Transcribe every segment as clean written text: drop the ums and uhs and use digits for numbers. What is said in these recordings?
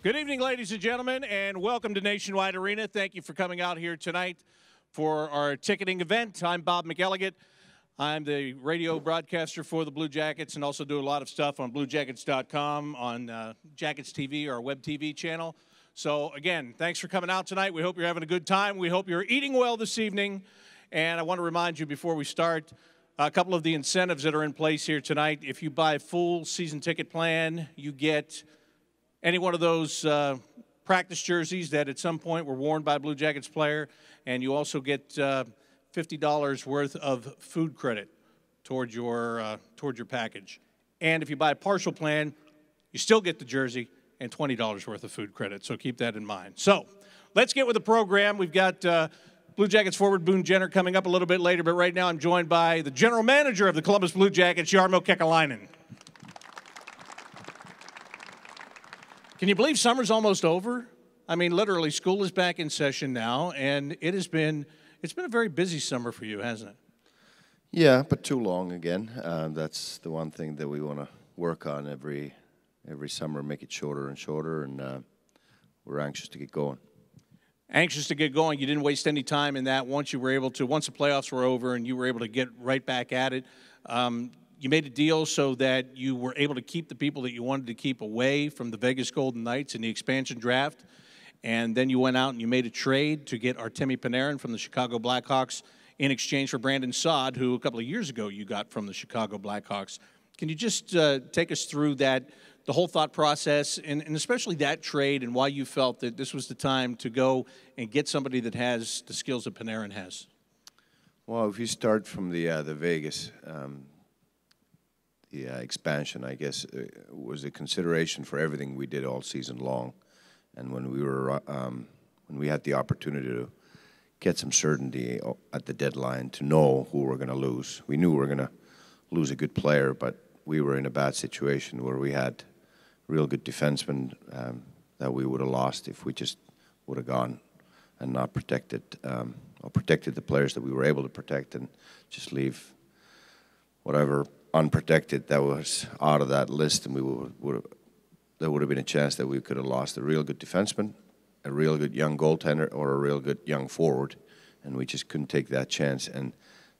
Good evening, ladies and gentlemen, and welcome to Nationwide Arena. Thank you for coming out here tonight for our ticketing event. I'm Bob McElligott. I'm the radio broadcaster for the Blue Jackets and also do a lot of stuff on BlueJackets.com, on Jackets TV, our web TV channel. So, again, thanks for coming out tonight. We hope you're having a good time. We hope you're eating well this evening. And I want to remind you before we start, a couple of the incentives that are in place here tonight. If you buy a full season ticket plan, you get any one of those practice jerseys that at some point were worn by a Blue Jackets player, and you also get $50 worth of food credit towards your package. And if you buy a partial plan, you still get the jersey and $20 worth of food credit, so keep that in mind. So let's get with the program. We've got Blue Jackets forward Boone Jenner coming up a little bit later, but right now I'm joined by the general manager of the Columbus Blue Jackets, Jarmo Kekalainen. Can you believe summer's almost over? I mean, literally, school is back in session now, and it's been a very busy summer for you, hasn't it? Yeah, but too long again. That's the one thing that we want to work on every summer, make it shorter and shorter, and we're anxious to get going. Anxious to get going. You didn't waste any time in that once the playoffs were over and you were able to get right back at it. You made a deal so that you were able to keep the people that you wanted to keep away from the Vegas Golden Knights in the expansion draft. And then you went out and you made a trade to get Artemi Panarin from the Chicago Blackhawks in exchange for Brandon Saad, who a couple of years ago you got from the Chicago Blackhawks. Can you just take us through the whole thought process, and especially that trade, and why you felt that this was the time to go and get somebody that has the skills that Panarin has? Well, if you start from the Vegas expansion, I guess, was a consideration for everything we did all season long. And when we had the opportunity to get some certainty at the deadline to know who we're going to lose, we knew we were going to lose a good player, but we were in a bad situation where we had real good defensemen that we would have lost if we just would have gone and not protected the players that we were able to protect and just leave whatever unprotected that was out of that list, and there would have been a chance that we could have lost a real good defenseman, a real good young goaltender, or a real good young forward, and we just couldn't take that chance. And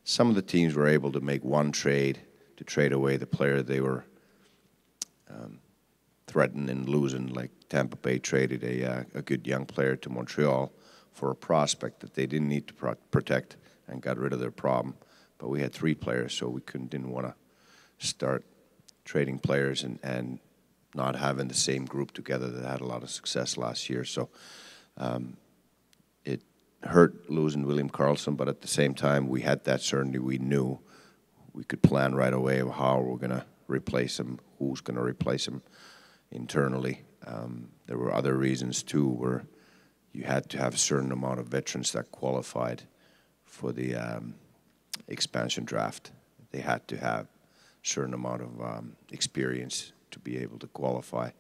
some of the teams were able to make one trade to trade away the player they were threatened and losing, like Tampa Bay traded a good young player to Montreal for a prospect that they didn't need to protect and got rid of their problem. But we had three players, so we didn't want to start trading players and not having the same group together that had a lot of success last year. So it hurt losing William Karlsson, but at the same time, we had that certainty. We knew we could plan right away of how we're going to replace him, who's going to replace him internally. There were other reasons, too, where you had to have a certain amount of veterans that qualified for the expansion draft. They had to have a certain amount of experience to be able to qualify.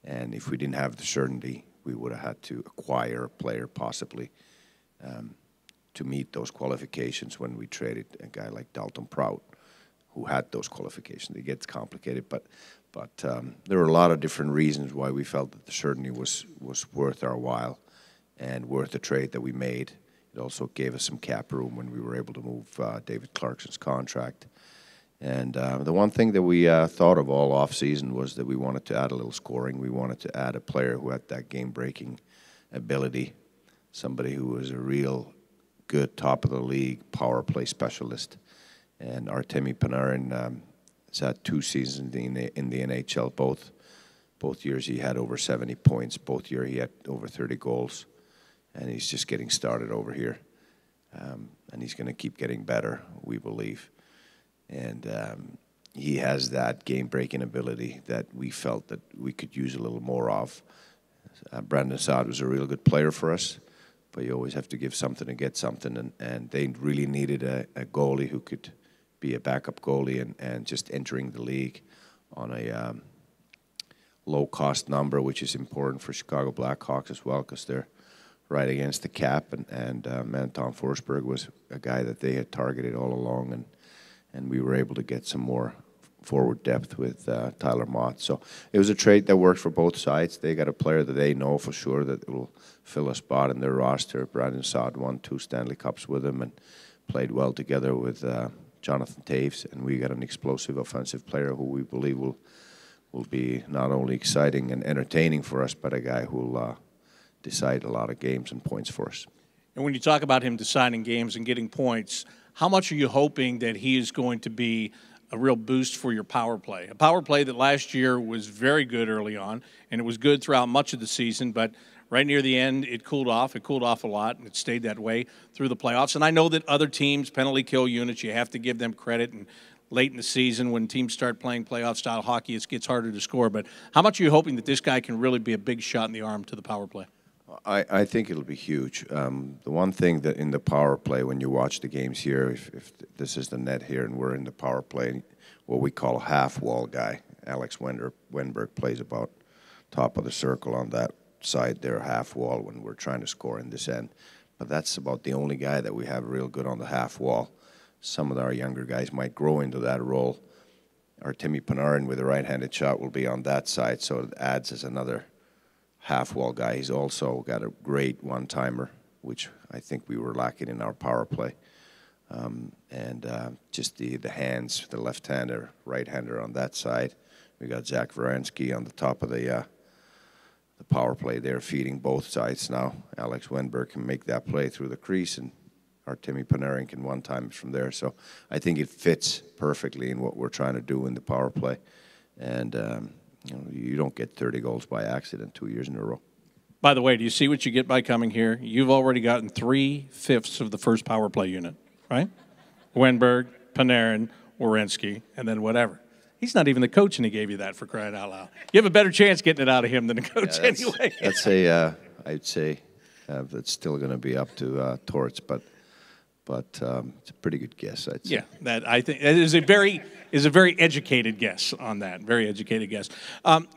And if we didn't have the certainty, we would have had to acquire a player possibly to meet those qualifications when we traded a guy like Dalton Prout, who had those qualifications. It gets complicated, but there were a lot of different reasons why we felt that the certainty was worth our while and worth the trade that we made. It also gave us some cap room when we were able to move David Clarkson's contract. And the one thing that we thought of all offseason was that we wanted to add a little scoring. We wanted to add a player who had that game-breaking ability, somebody who was a real good top-of-the-league power play specialist. And Artemi Panarin has had 2 seasons in the NHL. Both years he had over 70 points. Both years he had over 30 goals. And he's just getting started over here. And he's going to keep getting better, we believe. And he has that game-breaking ability that we felt that we could use a little more of. Brandon Saad was a real good player for us, but you always have to give something to get something. And they really needed a goalie who could be a backup goalie and just entering the league on a low-cost number, which is important for Chicago Blackhawks as well because they're right against the cap. And Anton Forsberg was a guy that they had targeted all along, and we were able to get some more forward depth with Tyler Mott. So it was a trade that worked for both sides. They got a player that they know for sure that will fill a spot in their roster. Brandon Saad won 2 Stanley Cups with him and played well together with Jonathan Taves. And we got an explosive offensive player who we believe will be not only exciting and entertaining for us, but a guy who will decide a lot of games and points for us. And when you talk about him deciding games and getting points, how much are you hoping that he is going to be a real boost for your power play? A power play that last year was very good early on, and it was good throughout much of the season, but right near the end, it cooled off. It cooled off a lot, and it stayed that way through the playoffs. And I know that other teams, penalty kill units, you have to give them credit. And late in the season, when teams start playing playoff-style hockey, it gets harder to score. But how much are you hoping that this guy can really be a big shot in the arm to the power play? I think it'll be huge. The one thing that in the power play, when you watch the games here, if this is the net here and we're in the power play, what we call a half-wall guy, Alex Wenberg plays about top of the circle on that side there, half-wall, when we're trying to score in this end. But that's about the only guy that we have real good on the half-wall. Some of our younger guys might grow into that role. Artemi Panarin with a right-handed shot will be on that side, so it adds as another half-wall guy. He's also got a great one-timer, which I think we were lacking in our power play. Just the hands, the left-hander, right-hander on that side. We got Zach Varansky on the top of the power play there, feeding both sides now. Alex Wenberg can make that play through the crease, and Artemi Panarin can one-time it from there. So I think it fits perfectly in what we're trying to do in the power play. And you don't get 30 goals by accident 2 years in a row. By the way, do you see what you get by coming here? You've already gotten 3/5 of the first power play unit, right? Wenberg, Panarin, Werenski, and then whatever. He's not even the coach, and he gave you that, for crying out loud. You have a better chance getting it out of him than the coach anyway. I'd say that's still going to be up to Torts, but it's a pretty good guess, I'd say. Yeah, that I think that is a very educated guess on that. Very educated guess.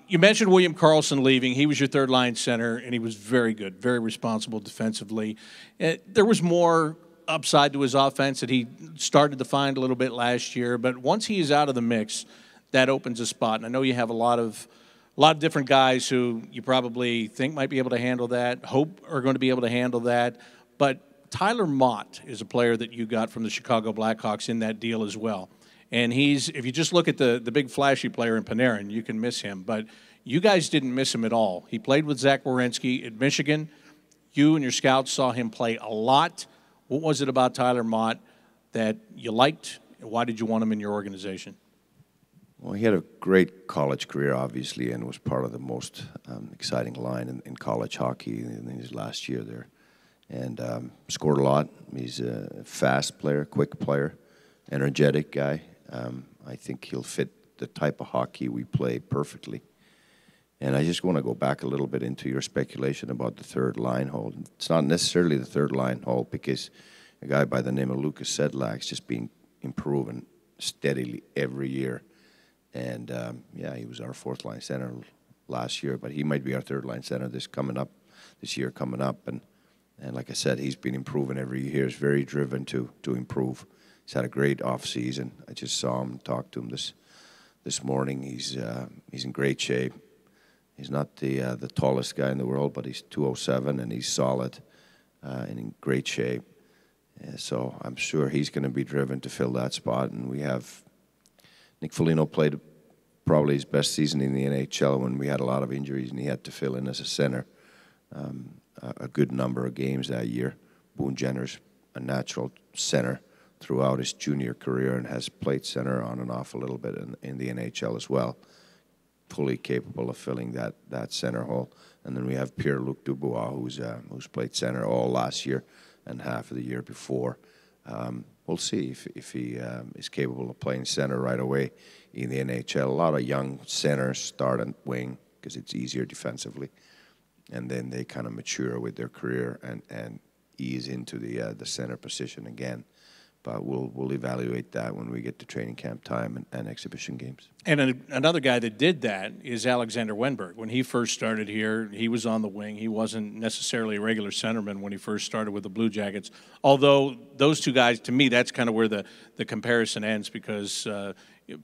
You mentioned William Karlsson leaving. He was your third line center, and he was very good, very responsible defensively. There was more upside to his offense that he started to find a little bit last year, but once he is out of the mix, that opens a spot. And I know you have a lot of different guys who you probably think might be able to handle that, hope are going to be able to handle that, but Tyler Mott is a player that you got from the Chicago Blackhawks in that deal as well. And if you just look at the big flashy player in Panarin, you can miss him. But you guys didn't miss him at all. He played with Zach Werenski at Michigan. You and your scouts saw him play a lot. What was it about Tyler Mott that you liked? Why did you want him in your organization? Well, he had a great college career, obviously, and was part of the most exciting line in college hockey in his last year there. And scored a lot. He's a fast player, quick player, energetic guy. I think he'll fit the type of hockey we play perfectly. And I just want to go back a little bit into your speculation about the third line hold. It's not necessarily the third line hold, because a guy by the name of Lucas Sedlak's just been improving steadily every year. And he was our fourth line center last year, but he might be our third line center this year coming up. And like I said, he's been improving every year. He's very driven to improve. He's had a great off season. I just saw him, talked to him this morning. He's in great shape. He's not the tallest guy in the world, but he's 207 and he's solid and in great shape. So I'm sure he's going to be driven to fill that spot. And we have Nick Foligno played probably his best season in the NHL when we had a lot of injuries and he had to fill in as a center a good number of games that year. Boone Jenner's a natural center throughout his junior career and has played center on and off a little bit in the NHL as well. Fully capable of filling that center hole. And then we have Pierre-Luc Dubois, who's played center all last year and half of the year before. We'll see if he is capable of playing center right away in the NHL. A lot of young centers start on wing because it's easier defensively, and then they kind of mature with their career and ease into the center position again. But we'll evaluate that when we get to training camp time and exhibition games. And another guy that did that is Alexander Wenberg. When he first started here, he was on the wing. He wasn't necessarily a regular centerman when he first started with the Blue Jackets. Although those two guys, to me, that's kind of where the comparison ends, because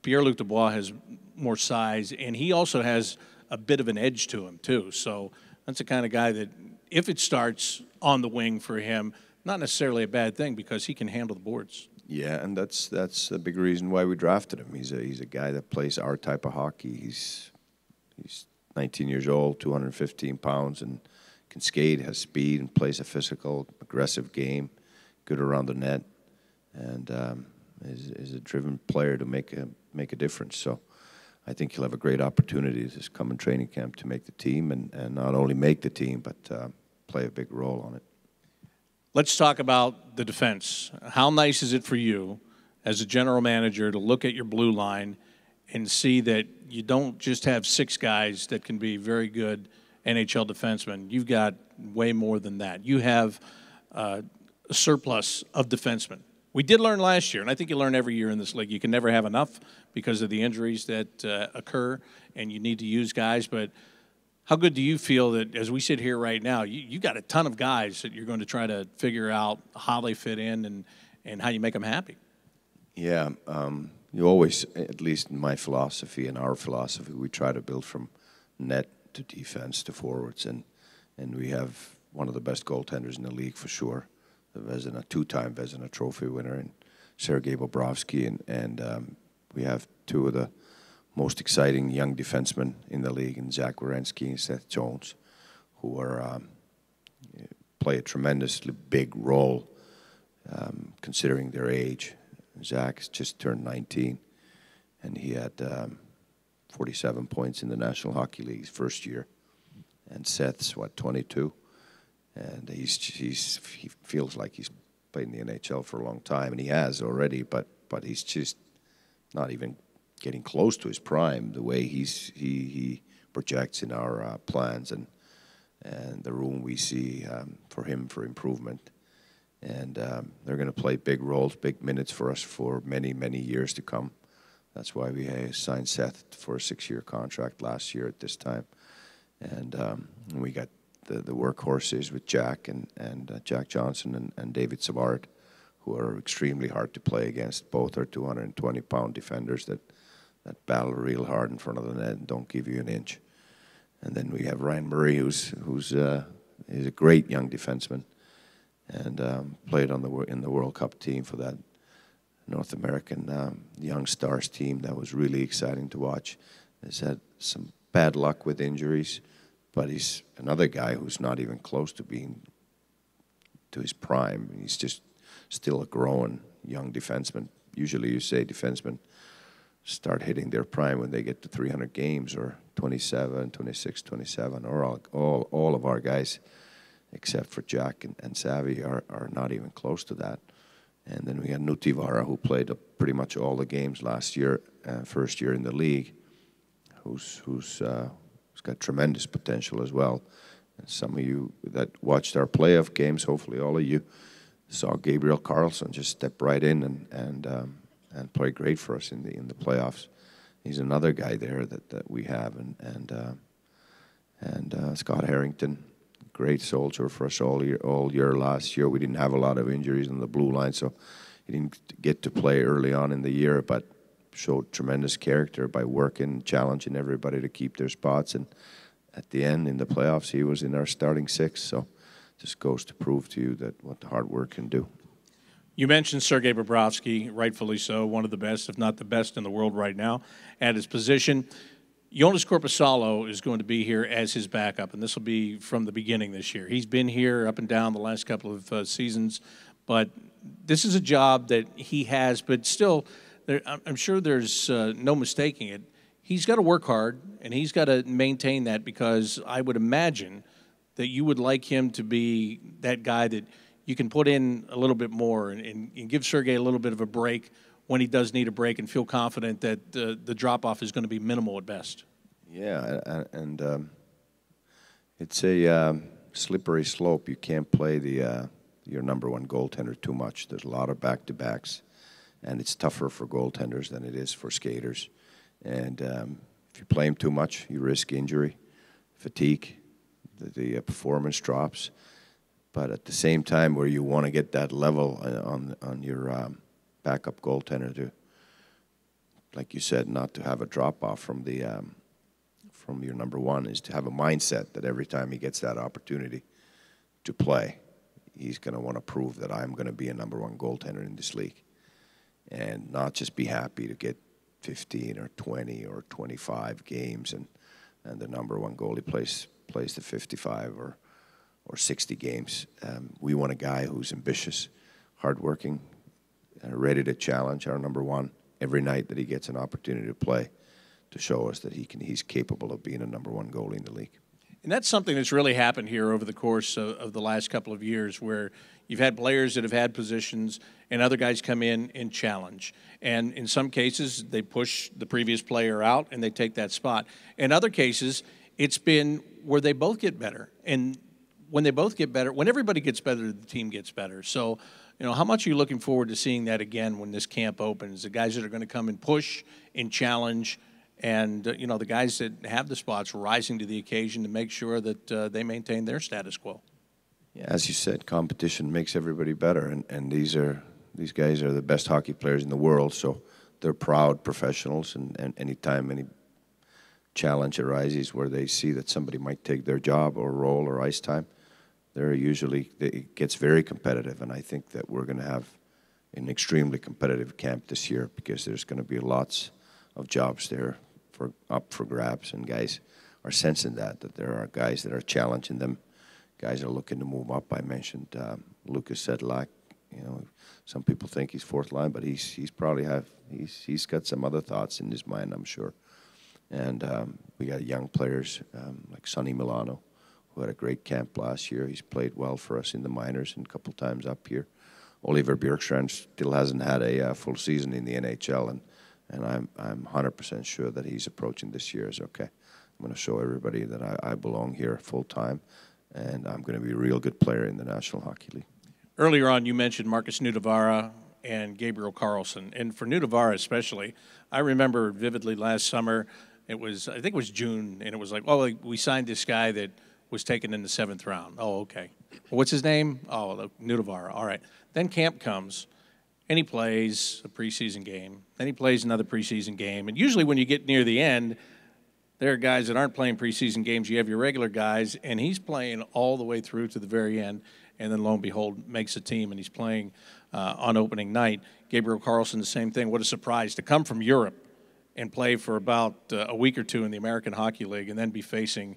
Pierre-Luc Dubois has more size, and he also has a bit of an edge to him too. So that's the kind of guy that, if it starts on the wing for him, not necessarily a bad thing because he can handle the boards. Yeah, and that's a big reason why we drafted him. He's a guy that plays our type of hockey. He's 19 years old, 215 pounds, and can skate, has speed, and plays a physical, aggressive game, good around the net, and is a driven player to make a difference. So I think he'll have a great opportunity this coming training camp to make the team, and not only make the team, but play a big role on it. Let's talk about the defense. How nice is it for you as a general manager to look at your blue line and see that you don't just have 6 guys that can be very good NHL defensemen? You've got way more than that. You have a surplus of defensemen. We did learn last year, and I think you learn every year in this league, you can never have enough because of the injuries that occur, and you need to use guys. But how good do you feel that as we sit here right now, you got a ton of guys that you're going to try to figure out how they fit in and how you make them happy? Yeah, you always, at least in my philosophy and our philosophy, we try to build from net to defense to forwards, and we have one of the best goaltenders in the league for sure, the Vezina, 2-time Vezina Trophy winner, and Sergei Bobrovsky, and we have 2 of the most exciting young defensemen in the league, in Zach Werenski and Seth Jones, who are play a tremendously big role considering their age. Zach has just turned 19, and he had 47 points in the National Hockey League's first year. And Seth's, 22? And he feels like he's played in the NHL for a long time, and he has already, but he's just not even getting close to his prime, the way he projects in our plans and the room we see for him for improvement. And they're going to play big roles, big minutes for us for many, many years to come. That's why we signed Seth for a 6-year contract last year at this time. And we got the workhorses with Jack and Jack Johnson and David Savard, who are extremely hard to play against. Both are 220-pound defenders that battle real hard in front of the net and don't give you an inch. And then we have Ryan Murray, who's a great young defenseman, and played in the World Cup team for that North American Young Stars team. That was really exciting to watch. He's had some bad luck with injuries, but he's another guy who's not even close to being to his prime. He's just still a growing young defenseman. Usually you say defensemen start hitting their prime when they get to 300 games or 27, 26, 27, or all of our guys, except for Jack and Savvy, are not even close to that. And then we had Nutivara, who played pretty much all the games last year, first year in the league, who's got tremendous potential as well. And some of you that watched our playoff games, hopefully all of you, saw Gabriel Carlson just step right in and play great for us in the playoffs. He's another guy there that we have, and Scott Harrington, great soldier for us all year last year. We didn't have a lot of injuries on the blue line, so he didn't get to play early on in the year, but showed tremendous character by working, challenging everybody to keep their spots. And at the end, in the playoffs, he was in our starting 6. So just goes to prove to you that what the hard work can do. You mentioned Sergei Bobrovsky, rightfully so, one of the best, if not the best in the world right now at his position. Jonas Korpisalo is going to be here as his backup, and this will be from the beginning this year. He's been here up and down the last couple of seasons, but this is a job that he has, but still, I'm sure there's no mistaking it. He's got to work hard, and he's got to maintain that, because I would imagine that you would like him to be that guy that you can put in a little bit more and give Sergei a little bit of a break when he does need a break, and feel confident that the drop-off is going to be minimal at best. Yeah, and it's a slippery slope. You can't play your number one goaltender too much. There's a lot of back-to-backs, and it's tougher for goaltenders than it is for skaters. And if you play him too much, you risk injury, fatigue, the performance drops. But at the same time, where you want to get that level on your backup goaltender like you said, not to have a drop-off from your number one, is to have a mindset that every time he gets that opportunity to play, he's going to want to prove that I'm going to be a number one goaltender in this league, and not just be happy to get 15 or 20 or 25 games and the number one goalie plays the 55 or 60 games. We want a guy who's ambitious, hardworking, ready to challenge our number one every night that he gets an opportunity to play, to show us that he's capable of being a number one goalie in the league. And that's something that's really happened here over the course of the last couple of years, where you've had players that have had positions and other guys come in and challenge. And in some cases, they push the previous player out and they take that spot. In other cases, it's been where they both get better. And when they both get better, when everybody gets better, the team gets better. So, how much are you looking forward to seeing that again when this camp opens? The guys that are going to come and push and challenge, and, the guys that have the spots rising to the occasion to make sure that they maintain their status quo. Yeah, as you said, competition makes everybody better, and these guys are the best hockey players in the world, so they're proud professionals, and anytime any challenge arises where they see that somebody might take their job or role or ice time, it gets very competitive, and I think that we're going to have an extremely competitive camp this year, because there's going to be lots of jobs there up for grabs, and guys are sensing that there are guys that are challenging them. Guys are looking to move up. I mentioned Lucas Sedlak. Some people think he's fourth line, but he's got some other thoughts in his mind, I'm sure. And we got young players like Sonny Milano, who had a great camp last year. He's played well for us in the minors and a couple times up here. Oliver Bjorkstrand still hasn't had a full season in the NHL, and I'm 100% sure that he's approaching this year as okay. I'm going to show everybody that I belong here full time, and I'm going to be a real good player in the National Hockey League. Earlier on, you mentioned Markus Nutivaara and Gabriel Carlsson, and for Nutivaara especially, I remember vividly last summer. I think it was June, and it was like, oh, we signed this guy that was taken in the 7th round. Oh, okay. What's his name? Oh, Nutivaara. All right. Then camp comes, and he plays a preseason game. Then he plays another preseason game. And usually when you get near the end, there are guys that aren't playing preseason games. You have your regular guys, and he's playing all the way through to the very end. And then, lo and behold, makes a team, and he's playing on opening night. Gabriel Carlsson, the same thing. What a surprise to come from Europe and play for about a week or two in the American Hockey League, and then be facing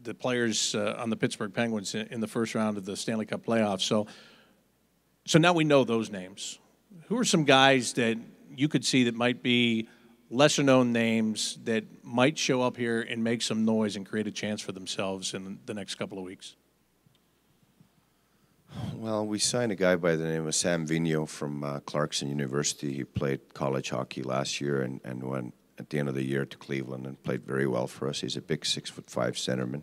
the players on the Pittsburgh Penguins in the first round of the Stanley Cup playoffs. So now we know those names. Who are some guys that you could see that might be lesser-known names that might show up here and make some noise and create a chance for themselves in the next couple of weeks? Well, we signed a guy by the name of Sam Vigneault from Clarkson University. He played college hockey last year and went at the end of the year to Cleveland and played very well for us. He's a big 6'5" centerman,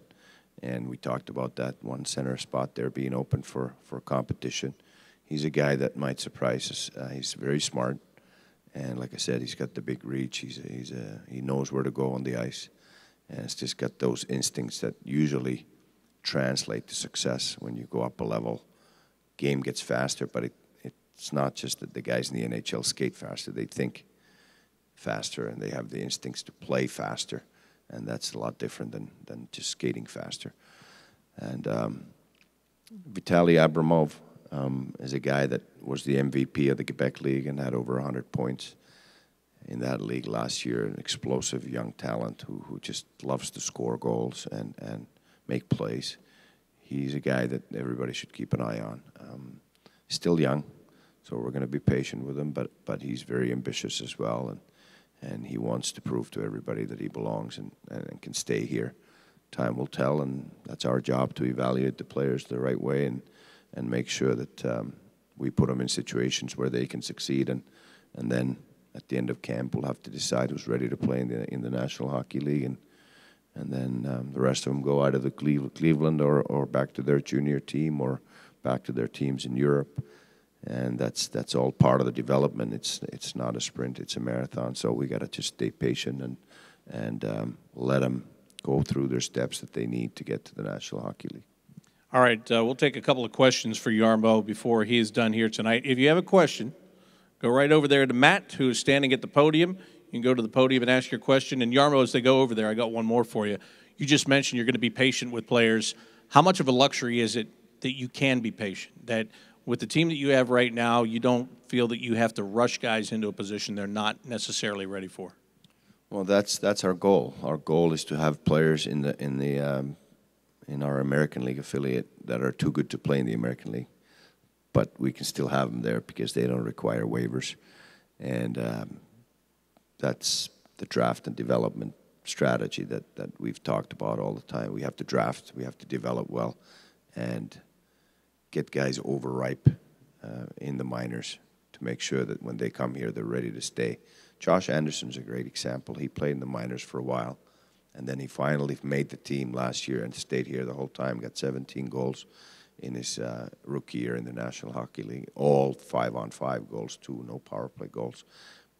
and we talked about that one center spot there being open for competition. He's a guy that might surprise us. He's very smart, and like I said, he's got the big reach. He knows where to go on the ice, and it's just got those instincts that usually translate to success when you go up a level. Game gets faster, but it's not just that the guys in the NHL skate faster. They think faster, and they have the instincts to play faster, and that's a lot different than just skating faster. And Vitaly Abramov is a guy that was the MVP of the Quebec League and had over 100 points in that league last year. An explosive young talent who just loves to score goals and make plays. He's a guy that everybody should keep an eye on. Still young, so we're going to be patient with him, but he's very ambitious as well, and he wants to prove to everybody that he belongs and can stay here. Time will tell, and that's our job to evaluate the players the right way and make sure that we put them in situations where they can succeed, and then at the end of camp we'll have to decide who's ready to play in the National Hockey League, and then the rest of them go either to Cleveland or back to their junior team or back to their teams in Europe. And that's all part of the development. It's not a sprint, it's a marathon. So we got to just stay patient and let them go through their steps that they need to get to the National Hockey League. All right, we'll take a couple of questions for Jarmo before he is done here tonight. If you have a question, go Go right over there to Matt, who is standing at the podium. You can go to the podium and ask your question. And Jarmo, as they go over there, I got one more for you. You just mentioned you're going to be patient with players. How much of a luxury is it that you can be patient? That with the team that you have right now, you don't feel that you have to rush guys into a position they're not necessarily ready for? Well, that's our goal. Our goal is to have players in our American League affiliate that are too good to play in the American League, but we can still have them there because they don't require waivers, and that's the draft and development strategy that we've talked about all the time. We have to draft, we have to develop well, and get guys overripe in the minors to make sure that when they come here, they're ready to stay. Josh Anderson's a great example. He played in the minors for a while, and then he finally made the team last year and stayed here the whole time, got 17 goals in his rookie year in the National Hockey League, all 5-on-5 goals too, no power play goals.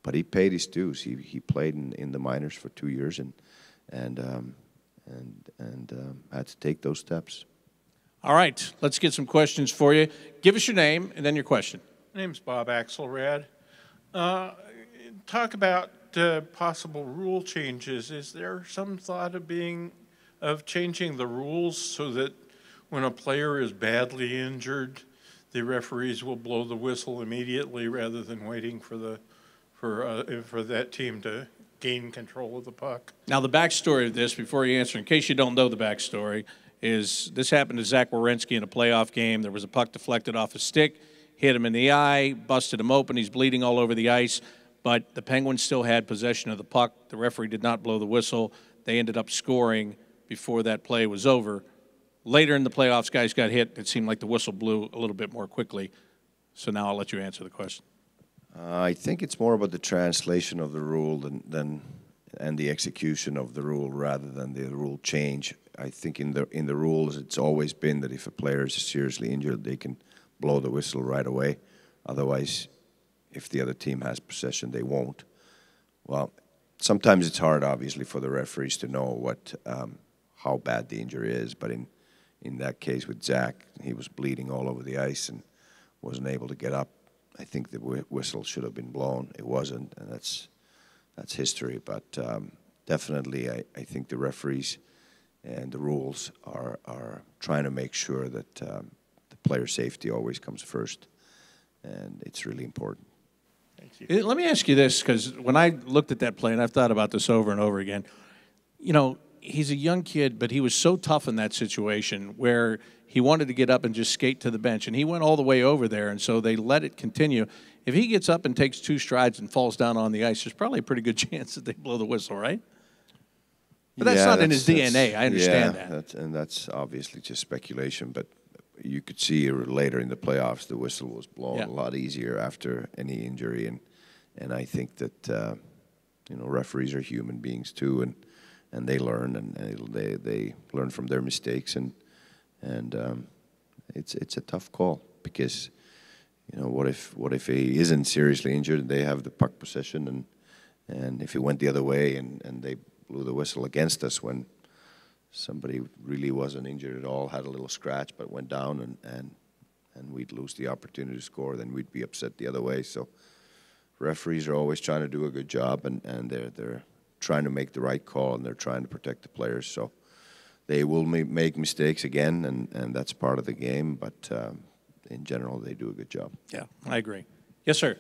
But he paid his dues. He played in the minors for 2 years and had to take those steps. All right, let's get some questions for you. Give us your name and then your question. My name's Bob Axelrad. Talk about possible rule changes. Is there some thought of changing the rules so that when a player is badly injured, the referees will blow the whistle immediately rather than waiting for that team to gain control of the puck? Now, the backstory of this, before you answer, in case you don't know the backstory, is this happened to Zach Werenski in a playoff game. There was a puck deflected off a stick, hit him in the eye, busted him open. He's bleeding all over the ice, but the Penguins still had possession of the puck. The referee did not blow the whistle. They ended up scoring before that play was over. Later in the playoffs, guys got hit. It seemed like the whistle blew a little bit more quickly. So now I'll let you answer the question. I think it's more about the translation of the rule and the execution of the rule rather than the rule change. I think in the rules, it's always been that if a player is seriously injured, they can blow the whistle right away. Otherwise, if the other team has possession, they won't. Well, sometimes it's hard, obviously, for the referees to know how bad the injury is. But in that case with Zach, he was bleeding all over the ice and wasn't able to get up. I think the whistle should have been blown. It wasn't, and that's history. But definitely, I think the referees and the rules are trying to make sure that the player safety always comes first, and it's really important. Thank you. Let me ask you this, because when I looked at that play, and I've thought about this over and over again, you know, he's a young kid, but he was so tough in that situation where he wanted to get up and just skate to the bench, and he went all the way over there, and so they let it continue. If he gets up and takes 2 strides and falls down on the ice, there's probably a pretty good chance that they blow the whistle, right? But that's not in his DNA. I understand that. And that's obviously just speculation, but you could see later in the playoffs the whistle was blown a lot easier after any injury, and I think that referees are human beings too, and they learn and they learn from their mistakes, and it's a tough call because what if he isn't seriously injured and they have the puck possession, and if he went the other way and they blew the whistle against us when somebody really wasn't injured at all, had a little scratch but went down, and we'd lose the opportunity to score, then we'd be upset the other way. So referees are always trying to do a good job, and they're trying to make the right call, and they're trying to protect the players. So they will make mistakes again, and that's part of the game, but in general, they do a good job. Yeah, I agree. Yes, sir.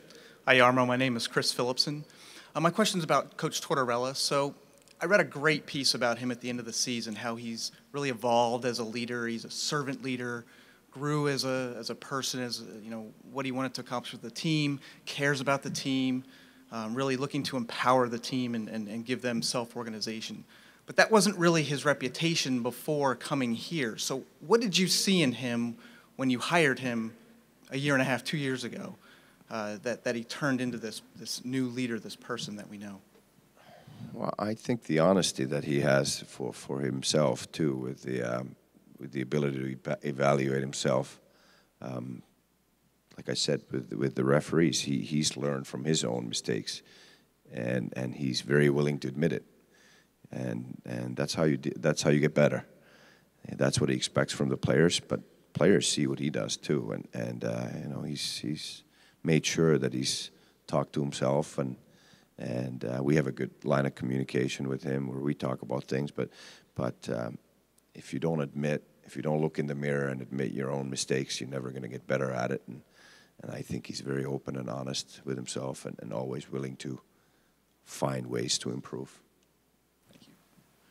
Hi, Jarmo. My name is Chris Phillipson. My question is about Coach Tortorella. So I read a great piece about him at the end of the season, how he's really evolved as a leader. He's a servant leader, grew as a person, as what he wanted to accomplish with the team, cares about the team, really looking to empower the team and give them self-organization. But that wasn't really his reputation before coming here. So what did you see in him when you hired him a year and a half, 2 years ago, that he turned into this new leader, this person that we know? Well, I think the honesty that he has for himself too, with the ability to evaluate himself. Like I said, with the referees, he's learned from his own mistakes, and he's very willing to admit it, and that's how you get better. And that's what he expects from the players, but players see what he does too, and he's made sure that he's talk to himself, and we have a good line of communication with him where we talk about things. But if you don't look in the mirror and admit your own mistakes, you're never going to get better at it. And I think he's very open and honest with himself, and always willing to find ways to improve.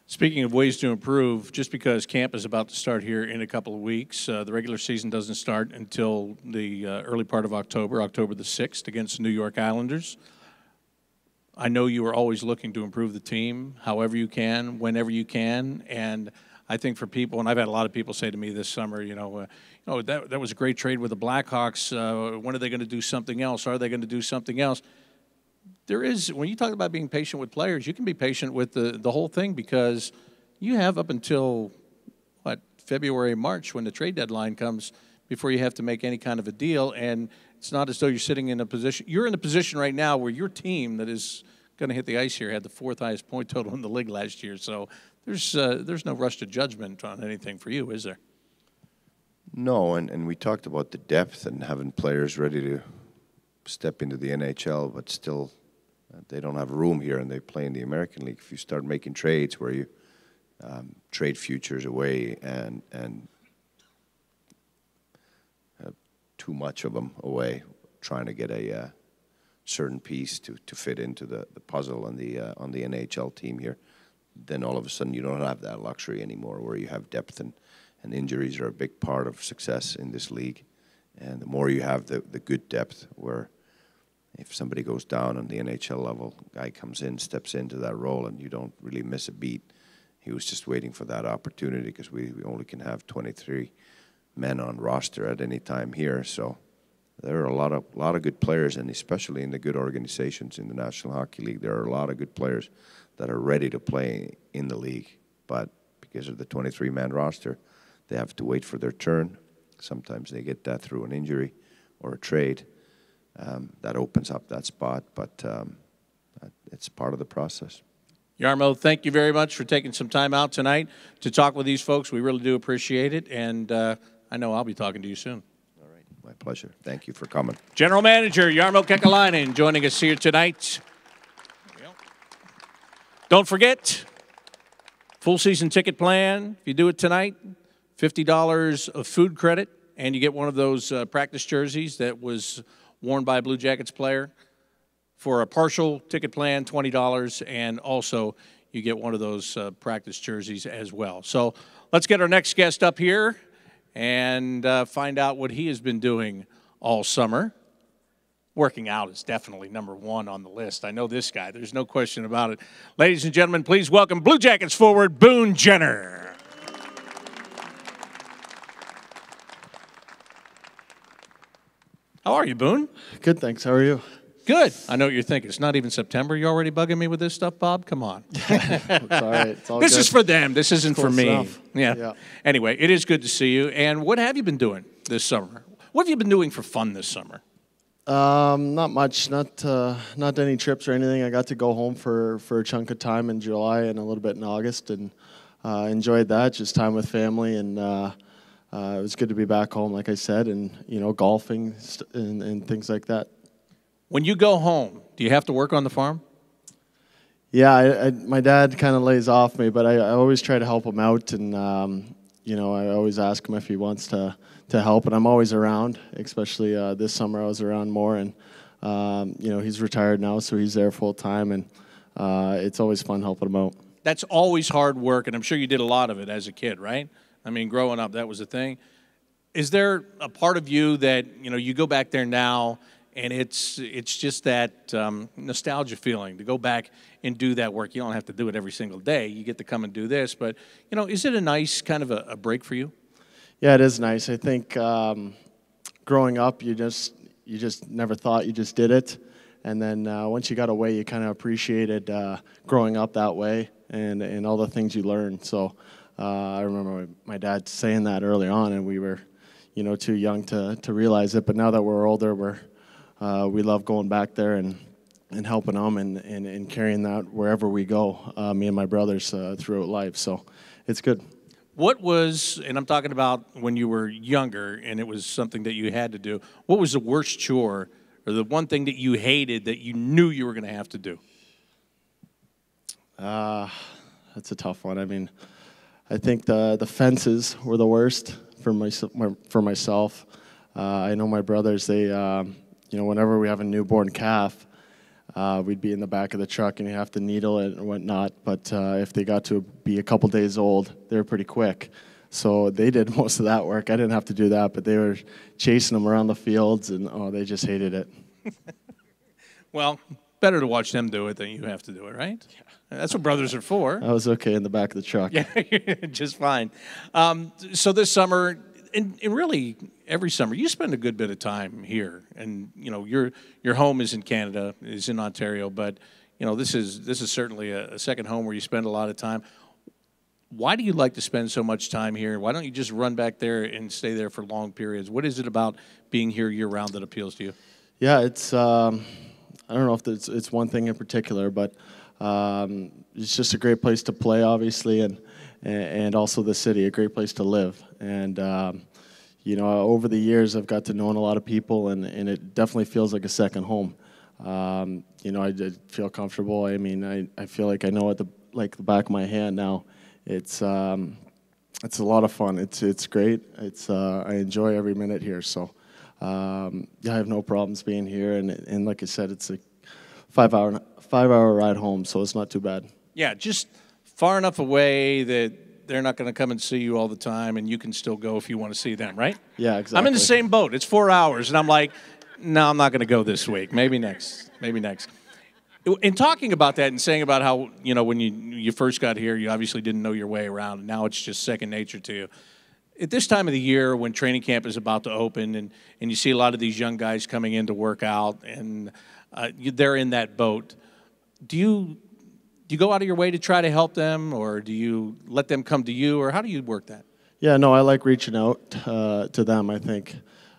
Speaking of ways to improve, just because camp is about to start here in a couple of weeks, the regular season doesn't start until the early part of October, October the 6th, against the New York Islanders. I know you are always looking to improve the team however you can, whenever you can, and I think for people, and I've had a lot of people say to me this summer, that was a great trade with the Blackhawks. When are they going to do something else? Are they going to do something else? There is, when you talk about being patient with players, you can be patient with the whole thing, because you have up until, February, March, when the trade deadline comes, before you have to make any kind of a deal. And it's not as though you're sitting in a position, you're in a position right now where your team that is going to hit the ice here had the 4th highest point total in the league last year. So there's no rush to judgment on anything for you, is there? No, and we talked about the depth and having players ready to step into the NHL, but still they don't have room here, and they play in the American League. If you start making trades where you trade futures away and too much of them away, trying to get a certain piece to fit into the puzzle on the NHL team here, then all of a sudden you don't have that luxury anymore, where you have depth, and injuries are a big part of success in this league. And the more you have the good depth, where if somebody goes down on the NHL level, guy comes in, steps into that role, and you don't really miss a beat. He was just waiting for that opportunity, because we only can have 23 men on roster at any time here. So there are a lot of good players, and especially in the good organizations in the National Hockey League, there are a lot of good players that are ready to play in the league. But because of the 23-man roster, they have to wait for their turn. Sometimes they get that through an injury or a trade. That opens up that spot, but it's part of the process. Jarmo, thank you very much for taking some time out tonight to talk with these folks. We really do appreciate it, and I know I'll be talking to you soon. All right, my pleasure. Thank you for coming. General Manager Jarmo Kekalainen joining us here tonight. Don't forget, full season ticket plan. If you do it tonight, $50 of food credit, and you get one of those practice jerseys that was worn by a Blue Jackets player. For a partial ticket plan, $20, and also you get one of those practice jerseys as well. So let's get our next guest up here and find out what he has been doing all summer. Working out is definitely #1 on the list. I know this guy. There's no question about it. Ladies and gentlemen, please welcome Blue Jackets forward Boone Jenner. How are you, Boone? Good, thanks. How are you? Good. I know what you're thinking. It's not even September. You're already bugging me with this stuff, Bob? Come on. It's all right. It's all This good. is for them. This isn't for me. Enough. Yeah. Anyway, it is good to see you. And what have you been doing this summer? What have you been doing for fun this summer? Not much. Not any trips or anything. I got to go home for a chunk of time in July and a little bit in August, and enjoyed that. Just time with family, and it was good to be back home, like I said, and golfing and things like that. When you go home, do you have to work on the farm? Yeah, my dad kind of lays off me, but I always try to help him out, and I always ask him if he wants to help, and I'm always around. Especially this summer, I was around more, and he's retired now, so he's there full time, and it's always fun helping him out. That's always hard work, and I'm sure you did a lot of it as a kid, right? I mean, growing up, that was a thing. Is there a part of you that you go back there now, and it's just that nostalgia feeling to go back and do that work? You don't have to do it every single day. You get to come and do this. But, is it a nice kind of a break for you? Yeah, it is nice. I think growing up, you just never thought, you just did it. And then once you got away, you kind of appreciated growing up that way and all the things you learned. So I remember my dad saying that early on, and we were, too young to realize it. But now that we're older, we love going back there and helping them and carrying that wherever we go, me and my brothers throughout life. So it's good. What was, and I'm talking about when you were younger and it was something that you had to do, what was the worst chore or the one thing that you hated that you knew you were going to have to do? That's a tough one. I mean, I think the fences were the worst for myself. I know my brothers, they, whenever we have a newborn calf, we'd be in the back of the truck and you have to needle it and whatnot. But if they got to be a couple days old, they were pretty quick. So they did most of that work. I didn't have to do that, but they were chasing them around the fields, and they just hated it. Well, better to watch them do it than you have to do it, right? Yeah. That's what brothers are for. I was okay in the back of the truck. Yeah, just fine. So this summer, and really every summer, you spend a good bit of time here, and your home is in Canada, is in Ontario, but this is certainly a second home where you spend a lot of time. Why do you like to spend so much time here? Why don't you just run back there and stay there for long periods? What is it about being here year-round that appeals to you? Yeah, it's I don't know if it's one thing in particular, but it's just a great place to play, obviously, and also the city, a great place to live. And over the years, I've got to know a lot of people, and it definitely feels like a second home. I feel comfortable. I mean, I feel like I know it the back of my hand now. It's a lot of fun. It's great. I enjoy every minute here. So I have no problems being here. And like I said, it's a 5-hour ride home, so it's not too bad. Yeah, just far enough away that they're not going to come and see you all the time, and you can still go if you want to see them, right? Yeah, exactly. I'm in the same boat. It's 4 hours, and I'm like, no, I'm not going to go this week. Maybe next. In talking about that and saying about how, when you first got here, you obviously didn't know your way around, and now it's just second nature to you. At this time of the year when training camp is about to open and you see a lot of these young guys coming in to work out and they're in that boat, do you go out of your way to try to help them, or do you let them come to you, or how do you work that? Yeah, no, I like reaching out to them. I think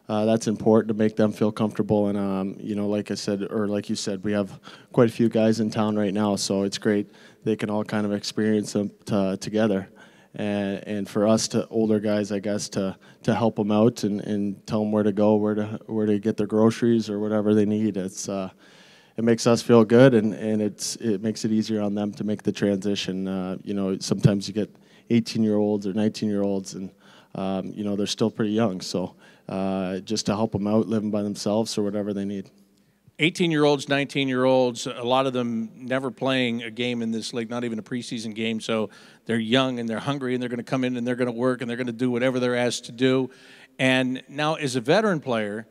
that's important to make them feel comfortable. And, like I said, or like you said, we have quite a few guys in town right now, so it's great. They can all kind of experience them together. And for us, older guys, I guess, to help them out and tell them where to go, where to get their groceries or whatever they need. It makes us feel good, and it makes it easier on them to make the transition. Sometimes you get 18-year-olds or 19-year-olds, and they're still pretty young. So just to help them out, living by themselves or whatever they need. 18-year-olds, 19-year-olds, a lot of them never playing a game in this league, not even a preseason game. So they're young and they're hungry, and they're going to come in and they're going to work and they're going to do whatever they're asked to do. And now, as a veteran player,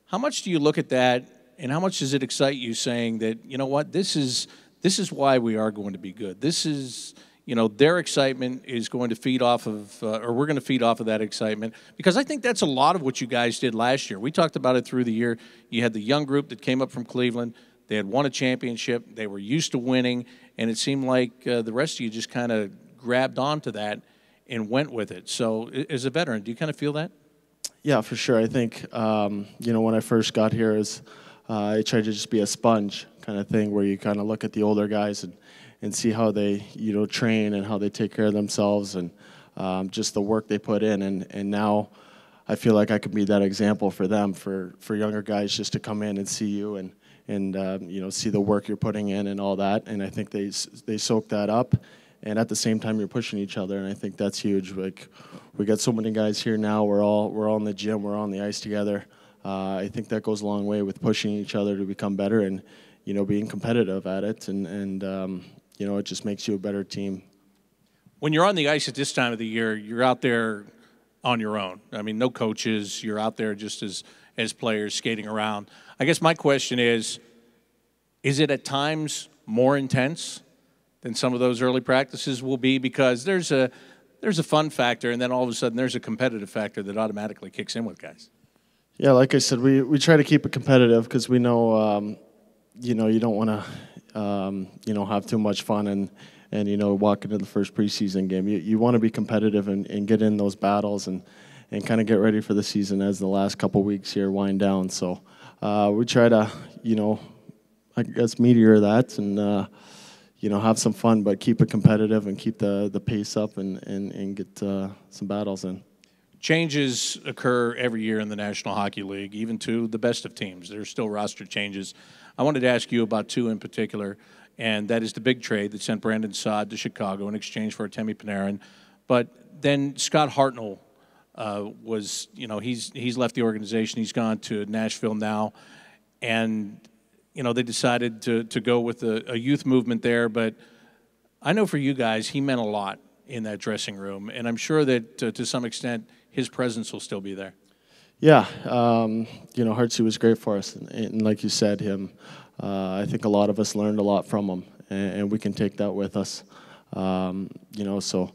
how much do you look at that, and how much does it excite you, saying that, you know what, this is why we are going to be good. This is, their excitement is going to feed off of, or we're going to feed off of that excitement, because I think that's a lot of what you guys did last year. We talked about it through the year. You had the young group that came up from Cleveland. They had won a championship. They were used to winning, and it seemed like the rest of you just kind of grabbed onto that and went with it. So as a veteran, do you kind of feel that? Yeah, for sure. I think, when I first got here, I tried to just be a sponge kind of thing, where you kind of look at the older guys and see how they, train and how they take care of themselves, and just the work they put in. And now I feel like I could be that example for them, for younger guys, just to come in and see you and see the work you're putting in and all that. And I think they soak that up. And at the same time, you're pushing each other, and I think that's huge. Like, we got so many guys here now. We're all in the gym. We're on the ice together. I think that goes a long way with pushing each other to become better and, being competitive at it. And it just makes you a better team. When you're on the ice at this time of the year, you're out there on your own. I mean, no coaches. You're out there just as players skating around. I guess my question is it at times more intense than some of those early practices will be? Because there's a fun factor, and then all of a sudden there's a competitive factor that automatically kicks in with guys. Yeah, like I said, we try to keep it competitive, because we know, you don't want to, have too much fun and walk into the first preseason game. You want to be competitive and get in those battles and kind of get ready for the season as the last couple weeks here wind down. So we try to, I guess, meteor that and, have some fun, but keep it competitive and keep the pace up and get some battles in. changes occur every year in the National Hockey League, even to the best of teams. There's still roster changes. I wanted to ask you about two in particular, and that is the big trade that sent Brandon Saad to Chicago in exchange for Artemi Panarin. But then Scott Hartnell was, he's left the organization. He's gone to Nashville now, and they decided to go with a youth movement there. But I know for you guys, he meant a lot in that dressing room, and I'm sure that to some extent his presence will still be there. Yeah, Hartsey was great for us, and like you said, I think a lot of us learned a lot from him, and we can take that with us. So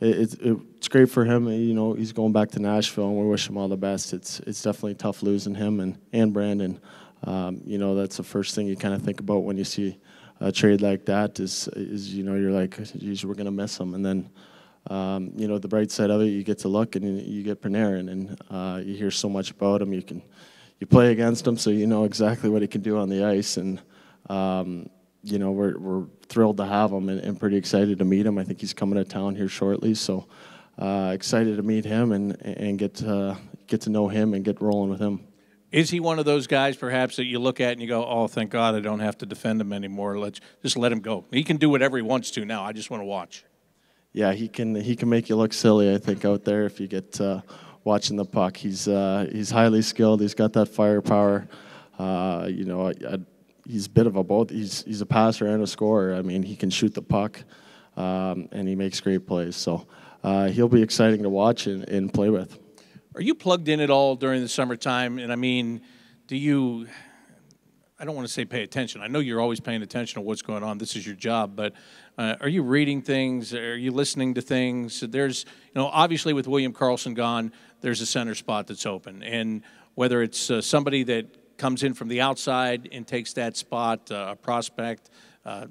it's great for him. He's going back to Nashville, and we wish him all the best. It's definitely tough losing him and Brandon. That's the first thing you kind of think about when you see a trade like that. Is you're like, geez, we're gonna miss him, and then. The bright side of it, you get to look and you get Panarin, and you hear so much about him. You play against him, so you know exactly what he can do on the ice, and we're thrilled to have him and pretty excited to meet him. I think he's coming to town here shortly, so excited to meet him and get to know him and get rolling with him. Is he one of those guys, perhaps, that you look at and you go, "Oh, thank God, I don't have to defend him anymore. Let's just let him go. He can do whatever he wants to now. I just want to watch." Yeah, he can make you look silly, I think, out there if you get watching the puck. He's highly skilled. He's got that firepower. He's a bit of a both. He's a passer and a scorer. I mean, he can shoot the puck, and he makes great plays. So he'll be exciting to watch and play with. Are you plugged in at all during the summertime? And I mean, do you? I don't want to say pay attention. I know you're always paying attention to what's going on. This is your job, but are you reading things? Are you listening to things? There's, obviously with William Karlsson gone, there's a center spot that's open. And whether it's somebody that comes in from the outside and takes that spot, a prospect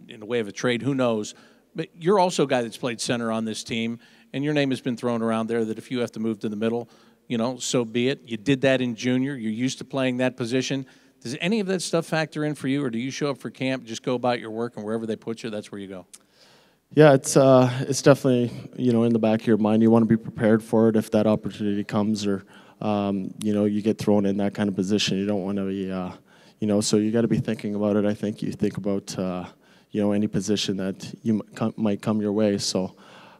in the way of a trade, who knows? But you're also a guy that's played center on this team, and your name has been thrown around there that if you have to move to the middle, so be it. You did that in junior. You're used to playing that position. Does any of that stuff factor in for you, or do you show up for camp, just go about your work, and wherever they put you, that's where you go? Yeah, it's definitely in the back of your mind. You want to be prepared for it if that opportunity comes, or you get thrown in that kind of position. You don't want to be so you got to be thinking about it. I think you think about any position that might come your way. So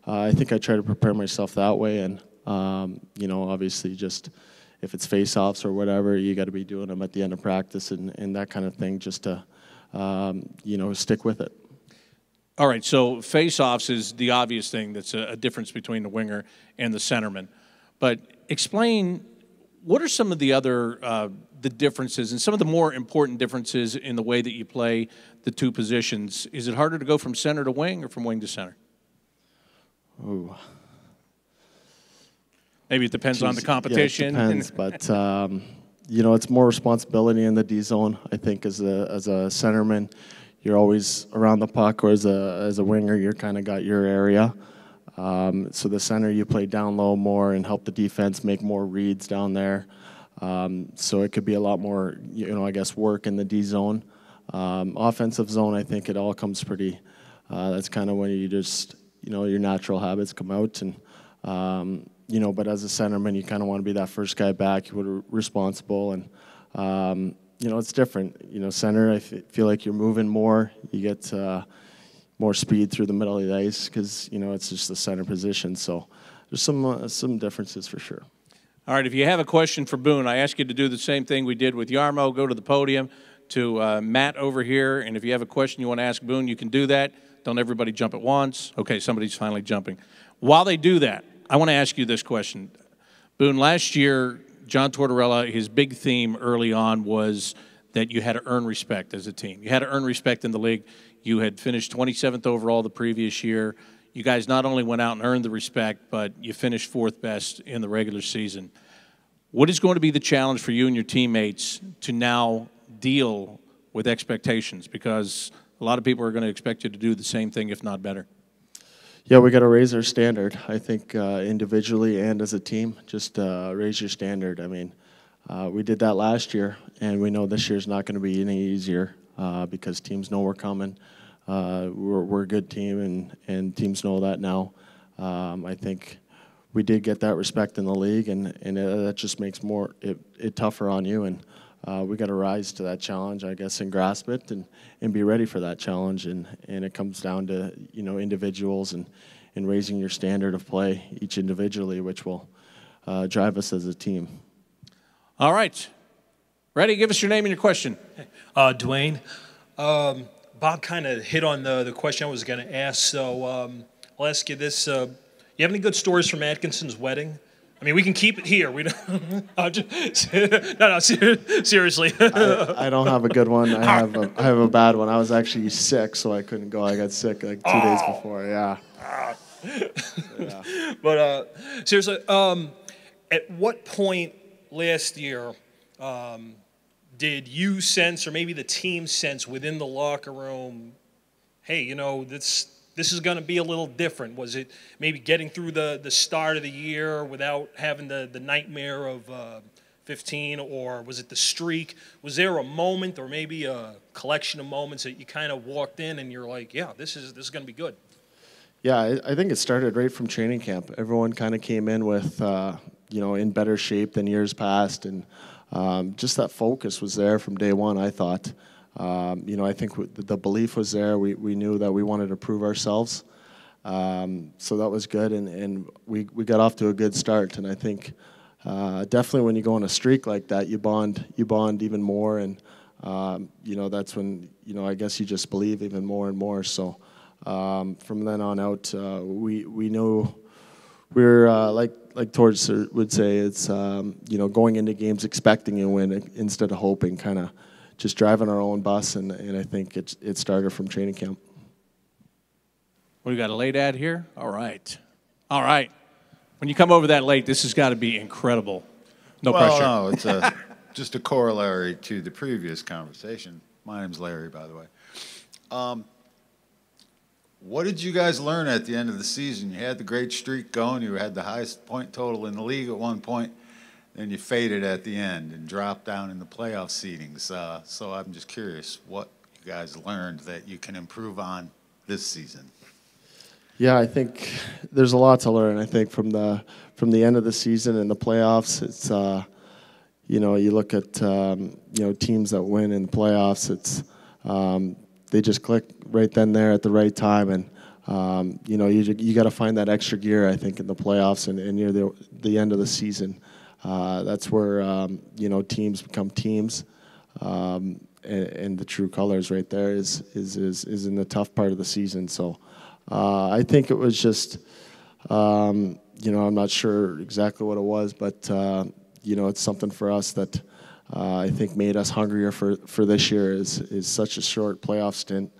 I think I try to prepare myself that way, and obviously just. If it's face-offs or whatever, you got to be doing them at the end of practice and that kind of thing, just to, stick with it. All right, so face-offs is the obvious thing that's a difference between the winger and the centerman. But explain, what are some of the other the differences and some of the more important differences in the way that you play the two positions? Is it harder to go from center to wing or from wing to center? Ooh. Maybe it depends on the competition. Yeah, it depends, but it's more responsibility in the D zone. I think as a centerman, you're always around the puck, or as a winger, you're kind of got your area. So the center, you play down low more and help the defense make more reads down there. So it could be a lot more, I guess, work in the D zone. Offensive zone, I think it all comes pretty. That's kind of when you just, your natural habits come out and. But as a centerman, you kind of want to be that first guy back. You're responsible, and it's different. Center, I feel like you're moving more. You get more speed through the middle of the ice because it's just the center position. So there's some differences for sure. All right, if you have a question for Boone, I ask you to do the same thing we did with Jarmo. Go to the podium to Matt over here, and if you have a question you want to ask Boone, you can do that. Don't everybody jump at once. Okay, somebody's finally jumping. While they do that, I want to ask you this question. Boone, last year, John Tortorella, his big theme early on was that you had to earn respect as a team. You had to earn respect in the league. You had finished 27th overall the previous year. You guys not only went out and earned the respect, but you finished fourth best in the regular season. What is going to be the challenge for you and your teammates to now deal with expectations? Because a lot of people are going to expect you to do the same thing, if not better. Yeah, we got to raise our standard. I think individually and as a team, just raise your standard. I mean, we did that last year, and we know this year's not going to be any easier because teams know we're coming. We're a good team, and teams know that now. I think we did get that respect in the league, and that just makes it tougher on you. And we got to rise to that challenge, I guess, and grasp it and be ready for that challenge. And it comes down to individuals and raising your standard of play each individually, which will drive us as a team. All right. Ready? Give us your name and your question. Dwayne. Bob kind of hit on the question I was going to ask, so I'll ask you this. You have any good stories from Atkinson's wedding? I mean, we can keep it here. We don't. Seriously. I don't have a good one. I have a bad one. I was actually sick, so I couldn't go. I got sick like 2 days before. Yeah. Yeah. But seriously, at what point last year did you sense, or maybe the team sense within the locker room, hey, this is going to be a little different? Was it maybe getting through the start of the year without having the nightmare of 15, or was it the streak? Was there a moment, or maybe a collection of moments that you kind of walked in and you're like, yeah, this is going to be good? Yeah, I think it started right from training camp. Everyone kind of came in with, in better shape than years past, and just that focus was there from day one, I thought. I think the belief was there. We knew that we wanted to prove ourselves. So that was good, and we got off to a good start. And I think definitely when you go on a streak like that, you bond even more, and that's when I guess you just believe even more and more. So from then on out, we knew we were like Torch would say, it's going into games expecting to win instead of hoping, kind of just driving our own bus, and I think it started from training camp. What, you got a late ad here? All right. When you come over that late, this has got to be incredible. No pressure. No, it's just a corollary to the previous conversation. My name's Larry, by the way. What did you guys learn at the end of the season? You had the great streak going. You had the highest point total in the league at one point. Then you faded at the end and dropped down in the playoff seedings. So I'm just curious what you guys learned that you can improve on this season. Yeah, I think there's a lot to learn. I think from the end of the season and the playoffs, it's you look at teams that win in the playoffs. It's they just click right then there at the right time, and you got to find that extra gear, I think, in the playoffs and near the end of the season. That's where teams become teams, and the true colors right there is in the tough part of the season. So I think it was just I'm not sure exactly what it was, but it's something for us that I think made us hungrier for this year. Is such a short playoff stint.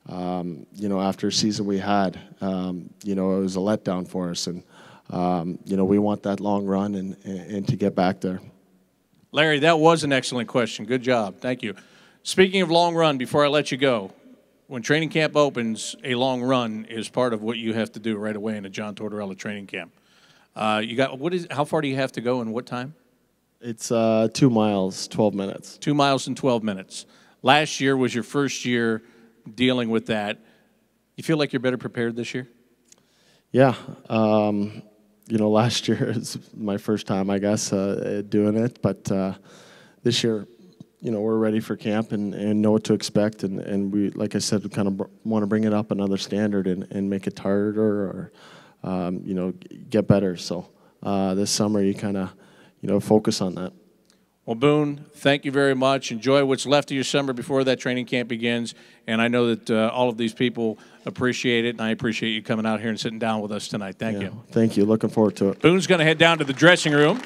After a season we had, it was a letdown for us, and we want that long run and to get back there. Larry, that was an excellent question. Good job. Thank you. Speaking of long run, before I let you go, when training camp opens, a long run is part of what you have to do right away in a John Tortorella training camp. How far do you have to go and what time? It's 2 miles, 12 minutes. 2 miles and 12 minutes. Last year was your first year dealing with that. You feel like you're better prepared this year? Yeah. Last year is my first time, I guess, doing it. But this year, we're ready for camp and know what to expect. And we, like I said, we kind of want to bring it up another standard and make it harder or, get better. So this summer you kind of, focus on that. Well, Boone, thank you very much. Enjoy what's left of your summer before that training camp begins. And I know that all of these people appreciate it, and I appreciate you coming out here and sitting down with us tonight. Thank you. Thank you. Looking forward to it. Boone's going to head down to the dressing room.